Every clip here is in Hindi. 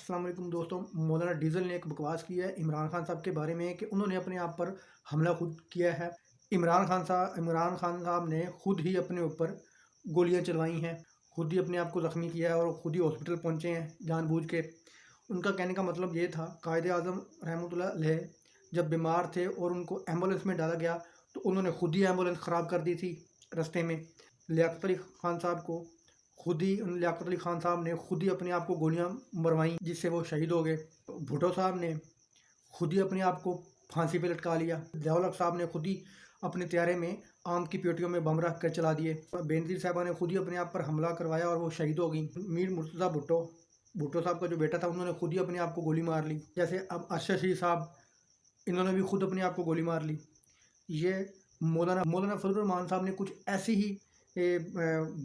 अस्सलाम वालेकुम दोस्तों। मौलाना डीजल ने एक बकवास की है इमरान खान साहब के बारे में कि उन्होंने अपने आप पर हमला खुद किया है। इमरान खान साहब ने खुद ही अपने ऊपर गोलियां चलवाई हैं, खुद ही अपने आप को ज़ख्मी किया है और खुद ही हॉस्पिटल पहुंचे हैं जानबूझ के। उनका कहने का मतलब ये था, कायदे आज़म रहमतुल्लाह अलैह जब बीमार थे और उनको एम्बुलेंस में डाला गया तो उन्होंने खुद ही एम्बुलेंस ख़राब कर दी थी रास्ते में। लियाकत अली खान साहब को लियाकत अली खान साहब ने खुद ही अपने आप को गोलियां मरवाई जिससे वो शहीद हो गए। भुट्टो साहब ने खुद ही अपने आप को फांसी पे लटका लिया। ज़ियाउल हक साहब ने खुद ही अपने त्यारे में आम की पेटियों में बम रख कर चला दिए। बेनज़ीर साहबा ने खुद ही अपने आप पर हमला करवाया और वो शहीद हो गई। मीर मुर्तज़ा भुट्टो साहब का जो बेटा था उन्होंने खुद ही अपने आप को गोली मार ली। जैसे अब अरशद शरीफ साहब, इन्होंने भी खुद अपने आप को गोली मार ली। ये मौलाना फजलुर रहमान साहब ने कुछ ऐसी ही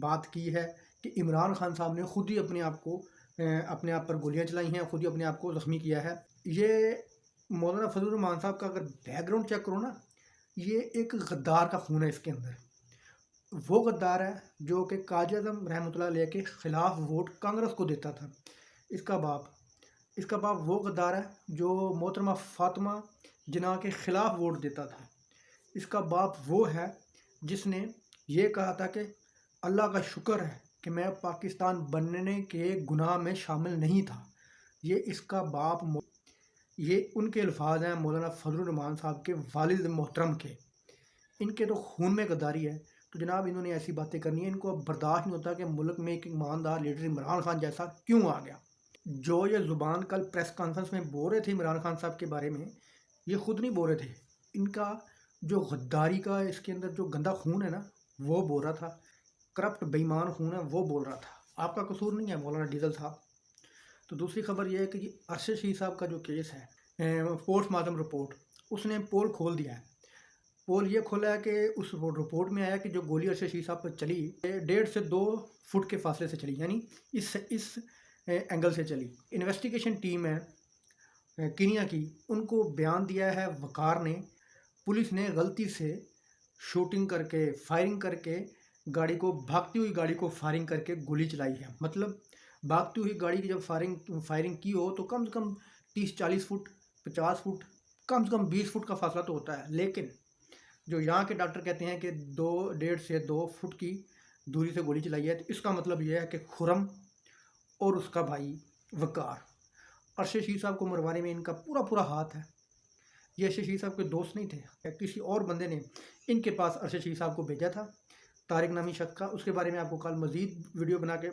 बात की है कि इमरान खान साहब ने खुद ही अपने आप पर गोलियां चलाई हैं, खुद ही अपने आप को ज़ख्मी किया है। ये मौलाना फजलुर रहमान साहब का अगर बैकग्राउंड चेक करो ना, ये एक गद्दार का खून है इसके अंदर। वो गद्दार है जो कि काजी आज़म रहमतुल्लाह अलैह के ख़िलाफ़ वोट कांग्रेस को देता था। इसका बाप वो गद्दार है जो मोहतरमा फ़ातिमा जिन्ना के ख़िलाफ़ वोट देता था। इसका बाप वो है जिसने ये कहा था कि अल्लाह का शुक्र है कि मैं पाकिस्तान बनने के गुनाह में शामिल नहीं था। ये उनके अल्फाज हैं मौलाना फजलुर रहमान साहब के वालिद मोहतरम के। इनके तो खून में गद्दारी है, तो जनाब इन्होंने ऐसी बातें करनी है। इनको अब बर्दाश्त नहीं होता कि मुल्क में एक ईमानदार लीडर इमरान खान जैसा क्यों आ गया। जो ये ज़ुबान कल प्रेस कॉन्फ्रेंस में बोल रहे थे इमरान खान साहब के बारे में, ये खुद नहीं बोल रहे थे। इनका जो गद्दारी का इसके अंदर जो गंदा खून है ना, वो बोल रहा था। करप्ट बेईमान खून है, वो बोल रहा था। आपका कसूर नहीं है मौलाना डीजल साहब। तो दूसरी खबर यह है कि अरशद शरीफ साहब का जो केस है, पोस्टमार्टम रिपोर्ट, उसने पोल खोल दिया है। पोल ये खोला है कि उस रिपोर्ट में आया कि जो गोली अरशद शरीफ साहब पर चली 1.5 से 2 फुट के फासले से चली, यानी इस एंगल से चली। इन्वेस्टिगेशन टीम है कीनिया की, उनको बयान दिया है वकार ने। पुलिस ने गलती से शूटिंग करके, फायरिंग करके भागती हुई गाड़ी को फायरिंग करके गोली चलाई है। मतलब भागती हुई गाड़ी की जब फायरिंग की हो तो कम से कम 30-40 फुट, 50 फुट, कम से कम 20 फुट का फासला तो होता है। लेकिन जो यहाँ के डॉक्टर कहते हैं कि 1.5 से 2 फुट की दूरी से गोली चलाई है, तो इसका मतलब यह है कि खुरम और उसका भाई वकार, अरशद शरीफ साहब को मरवाने में इनका पूरा हाथ है। ये अरशद शरीफ साहब के दोस्त नहीं थे, किसी और बंदे ने इनके पास अरशद शरीफ साहब को भेजा था, तारिक नामी शख्स का। उसके बारे में आपको कल मज़ीद वीडियो बना के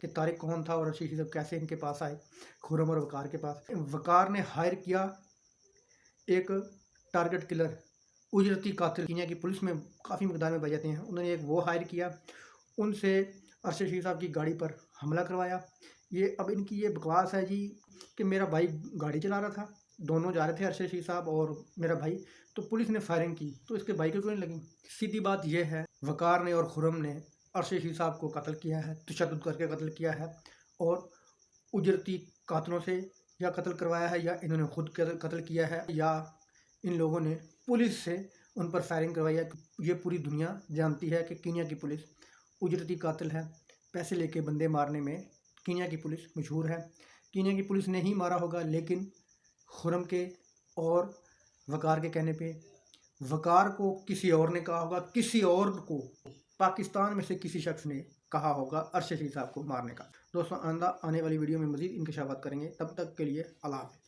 कि तारिक कौन था और अरशद शरीफ साहब कैसे इनके पास आए, खुरम और वकार के पास। वकार ने हायर किया एक टारगेट किलर, उजरती कातिल। कीनिया की पुलिस में काफ़ी मकदार में पाए जाते हैं। उन्होंने एक वो हायर किया, उनसे अरशद शरीफ साहब की गाड़ी पर हमला करवाया। अब इनकी ये बकवास है जी कि मेरा भाई गाड़ी चला रहा था, दोनों जा रहे थे अरशद शरीफ साहब और मेरा भाई, तो पुलिस ने फायरिंग की तो इसके भाई को क्यों नहीं लगी। सीधी बात यह है, वकार ने और खुरम ने अरशद शरीफ साहब को कत्ल किया है, तशद्दुद करके कत्ल किया है और उजरती कातलों से या कत्ल करवाया है, या इन्होंने खुद कत्ल किया है, या इन लोगों ने पुलिस से उन पर फायरिंग करवाई है। ये पूरी दुनिया जानती है कि कीनिया की पुलिस उजरती कातिल है। पैसे लेके बंदे मारने में कीनिया की पुलिस मशहूर है। कीनिया की पुलिस ने ही मारा होगा, लेकिन खुरम के और वकार के कहने पे, वकार को किसी और ने कहा होगा, किसी और को पाकिस्तान में से किसी शख्स ने कहा होगा अरशद शरीफ साहब को मारने का। दोस्तों आने वाली वीडियो में मज़ीद इंकशाफात करेंगे, तब तक के लिए अल्लाह हाफ़िज़।